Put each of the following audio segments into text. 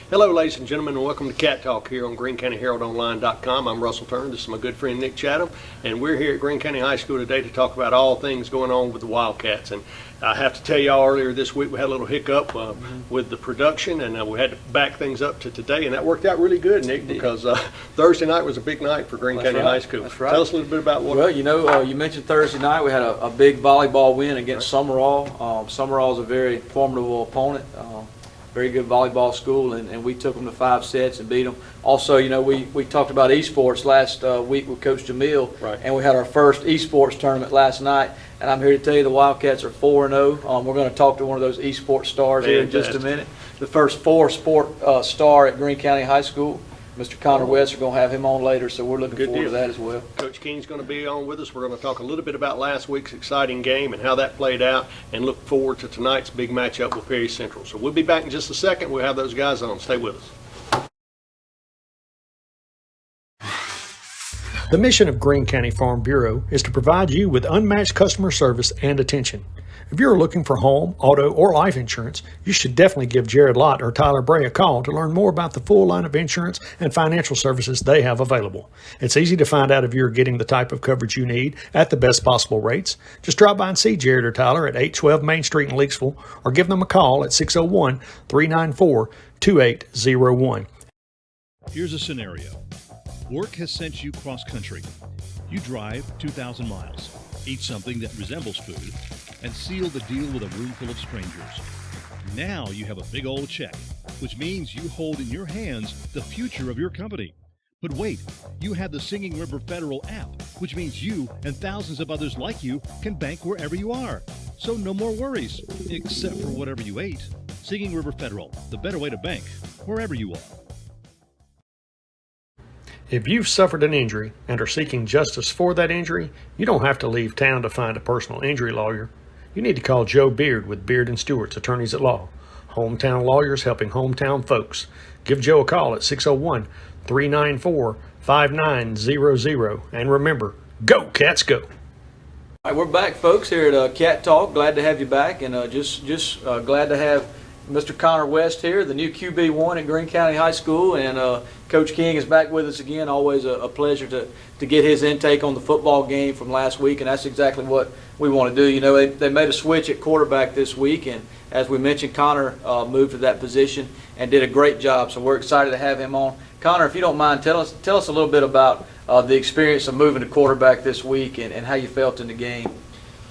Hello, ladies and gentlemen, and welcome to Cat Talk here on GreenCountyHeraldOnline.com. I'm Russell Turner. This is my good friend Nick Chatham, and we're here at Greene County High School today to talk about all things going on with the Wildcats. And I have to tell y'all, earlier this week we had a little hiccup with the production, and we had to back things up to today, and that worked out really good, Nick, because Thursday night was a big night for Greene County High School. That's right. Tell us a little bit about what. Well, you know, you mentioned Thursday night. We had a big volleyball win against Summerall. Summerall is a very formidable opponent. Very good volleyball school, and we took them to 5 sets and beat them. Also, you know, we talked about esports last week with Coach Jamil, right, and we had our first esports tournament last night. And I'm here to tell you the Wildcats are 4-0. We're going to talk to one of those esports stars here in just a minute. The first 4-sport star at Greene County High School. Mr. Connor West, we're going to have him on later, so we're looking forward to that as well. Coach King's going to be on with us. We're going to talk a little bit about last week's exciting game and how that played out, and look forward to tonight's big matchup with Perry Central. So we'll be back in just a second. We'll have those guys on. Stay with us. The mission of Greene County Farm Bureau is to provide you with unmatched customer service and attention. If you're looking for home, auto, or life insurance, you should definitely give Jared Lott or Tyler Bray a call to learn more about the full line of insurance and financial services they have available. It's easy to find out if you're getting the type of coverage you need at the best possible rates. Just drop by and see Jared or Tyler at 812 Main Street in Leakesville, or give them a call at 601-394-2801. Here's a scenario. Work has sent you cross-country. You drive 2,000 miles, eat something that resembles food, and seal the deal with a room full of strangers. Now you have a big old check, which means you hold in your hands the future of your company. But wait, you have the Singing River Federal app, which means you and thousands of others like you can bank wherever you are. So no more worries, except for whatever you ate. Singing River Federal, the better way to bank, wherever you are. If you've suffered an injury and are seeking justice for that injury, you don't have to leave town to find a personal injury lawyer. You need to call Joe Beard with Beard & Stewart's Attorneys at Law. Hometown lawyers helping hometown folks. Give Joe a call at 601-394-5900. And remember, go Cats, go! All right, we're back, folks, here at Cat Talk. Glad to have you back, and just glad to have Mr. Connor West here, the new QB1 at Greene County High School, and Coach King is back with us again. Always a pleasure to get his intake on the football game from last week, and that's exactly what we want to do. You know, they made a switch at quarterback this week, and as we mentioned, Connor moved to that position and did a great job, so we're excited to have him on. Connor, if you don't mind, tell us a little bit about the experience of moving to quarterback this week and how you felt in the game.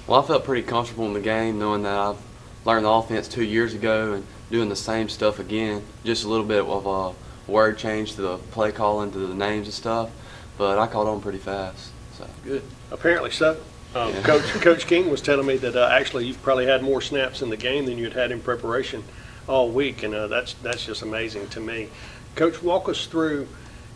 Well, I felt pretty comfortable in the game, knowing that I've learned the offense 2 years ago and doing the same stuff again. Just a little bit of a word change to the play calling, to the names and stuff, but I caught on pretty fast. So good. Apparently so. Yeah. Coach King was telling me that actually you've probably had more snaps in the game than you'd had in preparation all week, and that's just amazing to me. Coach, walk us through.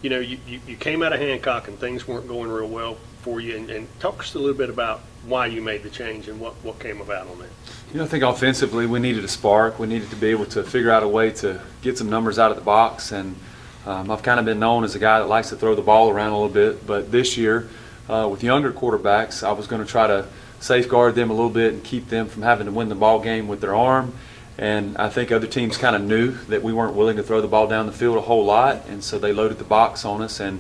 You know, you came out of Hancock and things weren't going real well for you, and talk us a little bit about why you made the change and what came about on that. You know, I think offensively we needed a spark. We needed to be able to figure out a way to get some numbers out of the box, and I've kind of been known as a guy that likes to throw the ball around a little bit, but this year with younger quarterbacks, I was going to try to safeguard them a little bit and keep them from having to win the ball game with their arm. And I think other teams kind of knew that we weren't willing to throw the ball down the field a whole lot, and so they loaded the box on us and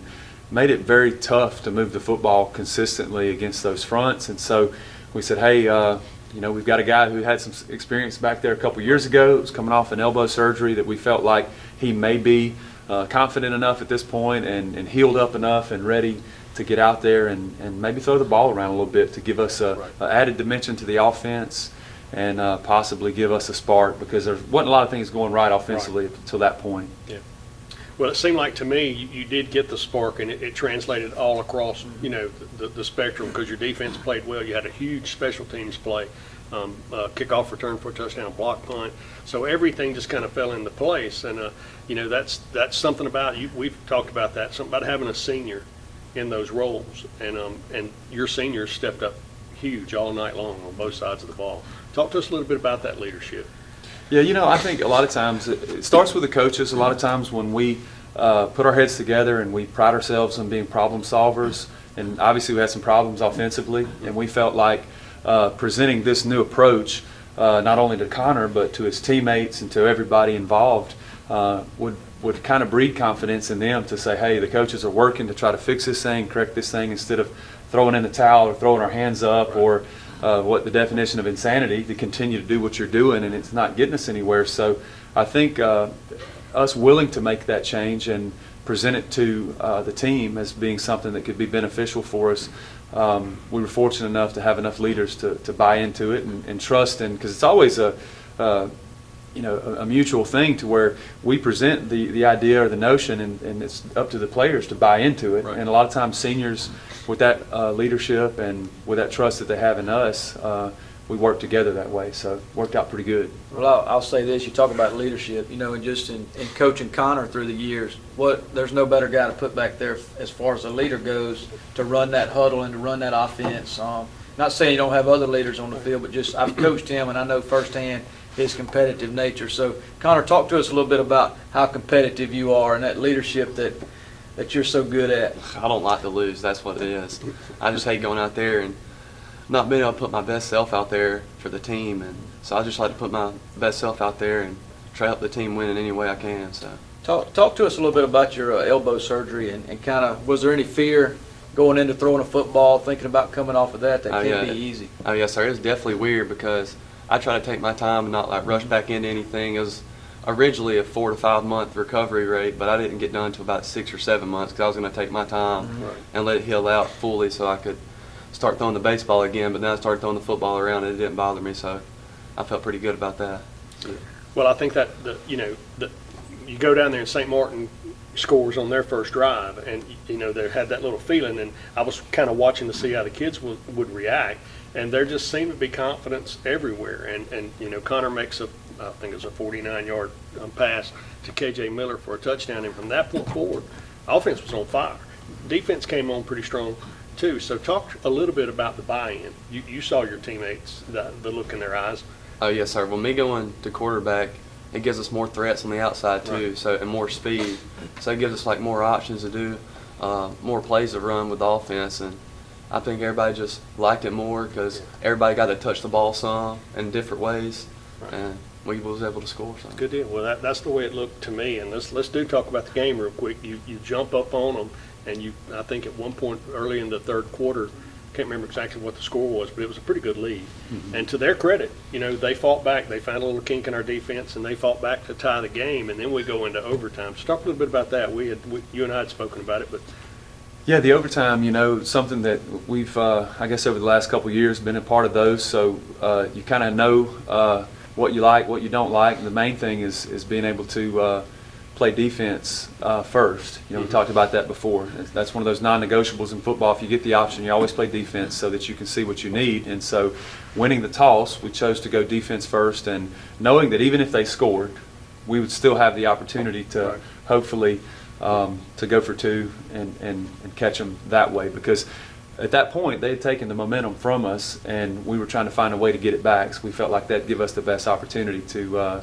made it very tough to move the football consistently against those fronts. And so we said, hey, you know, we've got a guy who had some experience back there a couple years ago. It was coming off an elbow surgery that we felt like he may be confident enough at this point and healed up enough and ready to get out there and maybe throw the ball around a little bit to give us a added dimension to the offense and possibly give us a spark, because there wasn't a lot of things going right offensively until that point. Yeah. Well, it seemed like to me you did get the spark, and it translated all across, you know, the spectrum, because your defense played well. You had a huge special teams play, kickoff return for a touchdown, block punt. So everything just kind of fell into place, and you know, that's something about you. We've talked about that, something about having a senior in those roles, and your seniors stepped up huge all night long on both sides of the ball. Talk to us a little bit about that leadership. Yeah, you know, I think a lot of times it starts with the coaches. A lot of times when we put our heads together and we pride ourselves on being problem solvers, and obviously we had some problems offensively, and we felt like presenting this new approach not only to Connor but to his teammates and to everybody involved would would kind of breed confidence in them to say, hey, the coaches are working to try to fix this thing, correct this thing, instead of throwing in the towel or throwing our hands up, or what the definition of insanity, to continue to do what you're doing and it's not getting us anywhere. So I think us willing to make that change and present it to the team as being something that could be beneficial for us. We were fortunate enough to have enough leaders to buy into it and trust in, because it's always a mutual thing to where we present the idea or the notion, and it's up to the players to buy into it. Right. And a lot of times seniors, with that leadership and with that trust that they have in us, we work together that way. So it worked out pretty good. Well, I'll say this, you talk about leadership, and just in coaching Connor through the years, there's no better guy to put back there as far as a leader goes to run that huddle and to run that offense. Not saying you don't have other leaders on the field, but just I've coached him and I know firsthand his competitive nature. So Connor, talk to us a little bit about how competitive you are and that leadership that you're so good at. I don't like to lose. That's what it is. I just hate going out there and not being able to put my best self out there for the team, and so I just like to put my best self out there and try to help the team win in any way I can. So Talk to us a little bit about your elbow surgery and kind of, was there any fear going into throwing a football, thinking about coming off of that? That can't be easy. Oh yes, sir. It's definitely weird because I try to take my time and not like rush back into anything. It was originally a 4 to 5 month recovery rate, but I didn't get done until about 6 or 7 months because I was going to take my time and let it heal out fully so I could start throwing the baseball again. But then I started throwing the football around and it didn't bother me, so I felt pretty good about that. Well, I think that you go down there and St. Martin scores on their first drive, and they had that little feeling, and I was kind of watching to see how the kids would react, and there just seemed to be confidence everywhere. And Connor makes I think it's a 49-yard pass to KJ Miller for a touchdown, and from that point forward, offense was on fire. Defense came on pretty strong too. So talk a little bit about the buy-in. You saw your teammates, the look in their eyes. Oh yes, sir. Well, me going to quarterback, it gives us more threats on the outside too, Right. so and more speed. So it gives us like more options to do, more plays to run with the offense, and I think everybody just liked it more because everybody got to touch the ball some in different ways, Right. and we was able to score some. Good deal. Well, that's the way it looked to me. And let's talk about the game real quick. You jump up on them, and I think at one point early in the third quarter, can't remember exactly what the score was, but it was a pretty good lead. Mm-hmm. And to their credit, they fought back. They found a little kink in our defense, and they fought back to tie the game. And then we go into overtime. So talk a little bit about that. You and I had spoken about it, but. Yeah, the overtime, something that we've, I guess over the last couple of years, been a part of those. So you kind of know what you like, what you don't like. And the main thing is being able to play defense first. We talked about that before. That's one of those non-negotiables in football. If you get the option, you always play defense so that you can see what you need. And so winning the toss, we chose to go defense first, and knowing that even if they scored, we would still have the opportunity to hopefully to go for two and catch them that way, because at that point they had taken the momentum from us and we were trying to find a way to get it back. So we felt like that'd give us the best opportunity to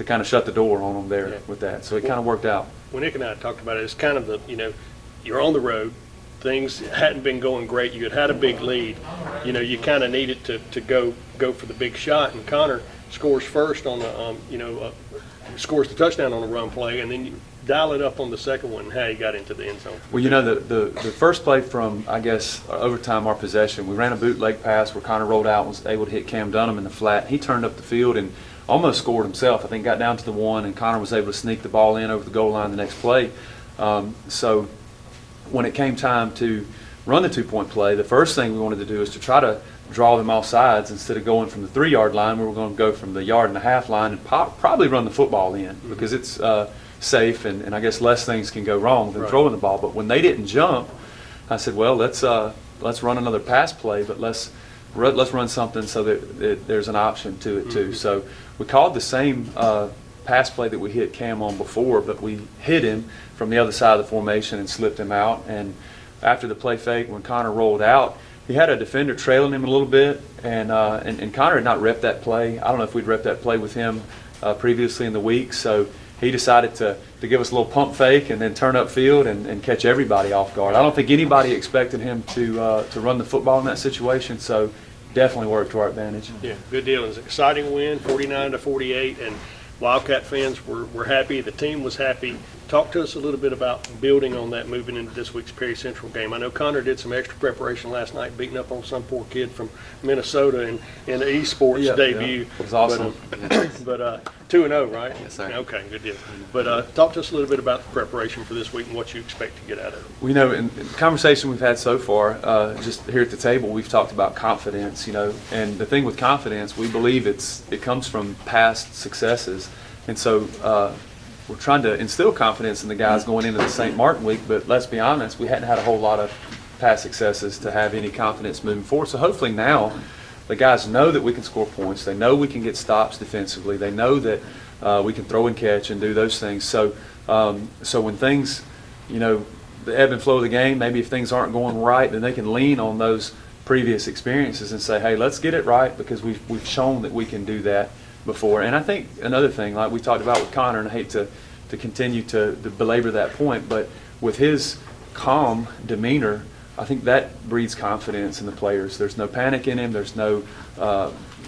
kind of shut the door on them there with that. So it kind of worked out. When Nick and I talked about it, it's kind of you're on the road. Things hadn't been going great. You had a big lead. You kind of needed to go for the big shot. And Connor scores first on the scores the touchdown on the run play, and then you dial it up on the second one. How he got into the end zone. Well, the first play from, I guess, overtime, our possession, we ran a bootleg pass where Connor rolled out and was able to hit Cam Dunham in the flat. He turned up the field and almost scored himself. I think got down to the one, and Connor was able to sneak the ball in over the goal line the next play. So when it came time to run the two-point play, the first thing we wanted to do is to try to draw them off sides. Instead of going from the 3-yard line, we were going to go from the 1.5-yard line and probably run the football in, because it's safe and I guess less things can go wrong than throwing the ball. But when they didn't jump, I said, well, let's run another pass play, but let's run something so that there's an option to it too. So we called the same pass play that we hit Cam on before, but we hit him from the other side of the formation and slipped him out. And after the play fake, when Connor rolled out, he had a defender trailing him a little bit, and Connor had not repped that play. I don't know if we'd repped that play with him previously in the week, so he decided to give us a little pump fake and then turn upfield and catch everybody off guard. I don't think anybody expected him to run the football in that situation, so definitely worked to our advantage. Yeah, good deal. It was an exciting win, 49-48, and Wildcat fans were happy. The team was happy. Talk to us a little bit about building on that moving into this week's Perry Central game. I know Connor did some extra preparation last night, beating up on some poor kid from Minnesota in the esports debut. It was awesome. But 2-0, right? Yes, sir. Okay, good deal. But talk to us a little bit about the preparation for this week and what you expect to get out of it. Well, you know, in the conversation we've had so far, just here at the table, we've talked about confidence, you know, and the thing with confidence, we believe it comes from past successes. And so we're trying to instill confidence in the guys going into the St. Martin week, but let's be honest, we hadn't had a whole lot of past successes to have any confidence moving forward. So hopefully now the guys know that we can score points. They know we can get stops defensively. They know that we can throw and catch and do those things. So when things, you know, the ebb and flow of the game, maybe if things aren't going right, then they can lean on those previous experiences and say, hey, let's get it right because we've shown that we can do that before. And I think another thing, like we talked about with Connor, and I hate to continue to belabor that point, but with his calm demeanor, I think that breeds confidence in the players. There's no panic in him. There's no,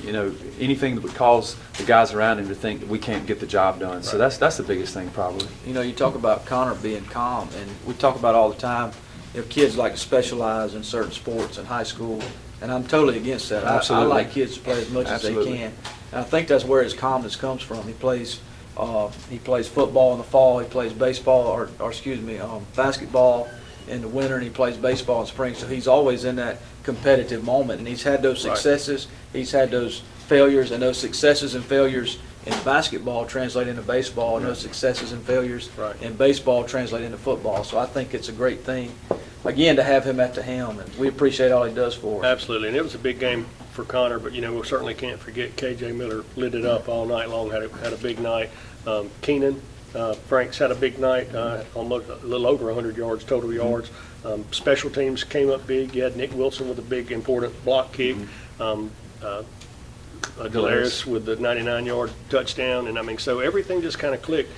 you know, anything that would cause the guys around him to think that we can't get the job done. Right. So that's the biggest thing probably. You know, you talk about Connor being calm, and we talk about all the time, you know, kids like to specialize in certain sports in high school, and I'm totally against that. I like kids to play as much as they can. And I think that's where his calmness comes from. He plays football in the fall. He plays baseball, or excuse me, basketball in the winter, and he plays baseball in spring. So he's always in that competitive moment, and he's had those successes. Right. He's had those failures, and those successes and failures in basketball translate into baseball, and those successes and failures in baseball translate into football. So I think it's a great thing, again, to have him at the helm, and we appreciate all he does for us. Absolutely, and it was a big game for Connor, but you know we certainly can't forget KJ Miller lit it up all night long. Had a big night. Keenan Franks had a big night, almost a little over 100 yards total yards. Special teams came up big. You had Nick Wilson with a big important block kick. Delaris with the 99-yard touchdown, and I mean, so everything just kind of clicked.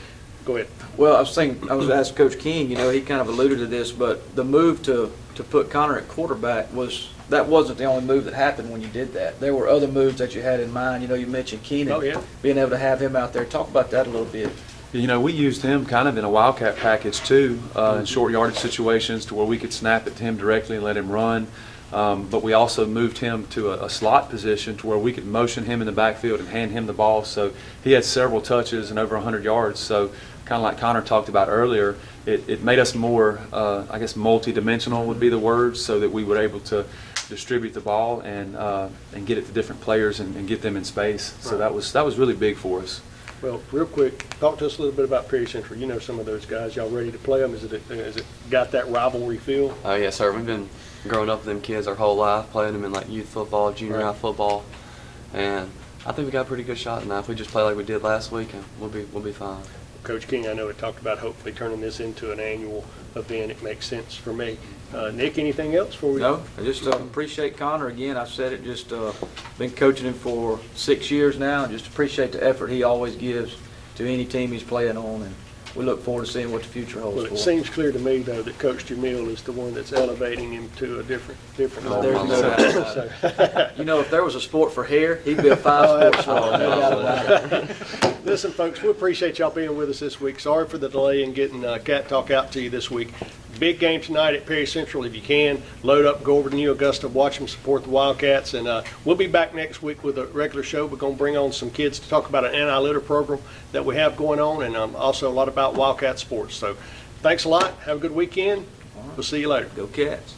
Go ahead. Well, I was asking Coach King. You know, he kind of alluded to this, but the move to put Connor at quarterback wasn't the only move that happened when you did that. There were other moves that you had in mind. You know, you mentioned Keenan, being able to have him out there. Talk about that a little bit. You know, we used him kind of in a Wildcat package too, in short yardage situations to where we could snap it to him directly and let him run. But we also moved him to a slot position to where we could motion him in the backfield and hand him the ball. So he had several touches and over 100 yards. So kind of like Connor talked about earlier, it made us more, I guess, multi-dimensional would be the word, so that we were able to distribute the ball and get it to different players and get them in space. So that was really big for us. Well, real quick, talk to us a little bit about Perry Central. You know some of those guys. Y'all ready to play them? Is it got that rivalry feel? Oh, yes, sir. We've been growing up with them kids our whole life, playing them in like youth football, junior high football, and I think we got a pretty good shot now. If we just play like we did last week, we'll be fine. Coach King, I know it talked about hopefully turning this into an annual event. It makes sense for me. Nick, anything else for we? No, I just appreciate Connor. Again, I've said it, just been coaching him for 6 years now, and just appreciate the effort he always gives to any team he's playing on, and we look forward to seeing what the future holds Well, for it him. seems clear to me, though, that Coach Jamil is the one that's elevating him to a different level. There's no doubt about it. You know, if there was a sport for hair, he'd be a five-sport star. No doubt about it. Listen, folks, we appreciate y'all being with us this week. Sorry for the delay in getting Cat Talk out to you this week. Big game tonight at Perry Central. If you can, load up, go over to New Augusta, watch them, support the Wildcats. And we'll be back next week with a regular show. We're going to bring on some kids to talk about an anti-litter program that we have going on, and also a lot about Wildcat sports. So thanks a lot. Have a good weekend. We'll see you later. Go Cats.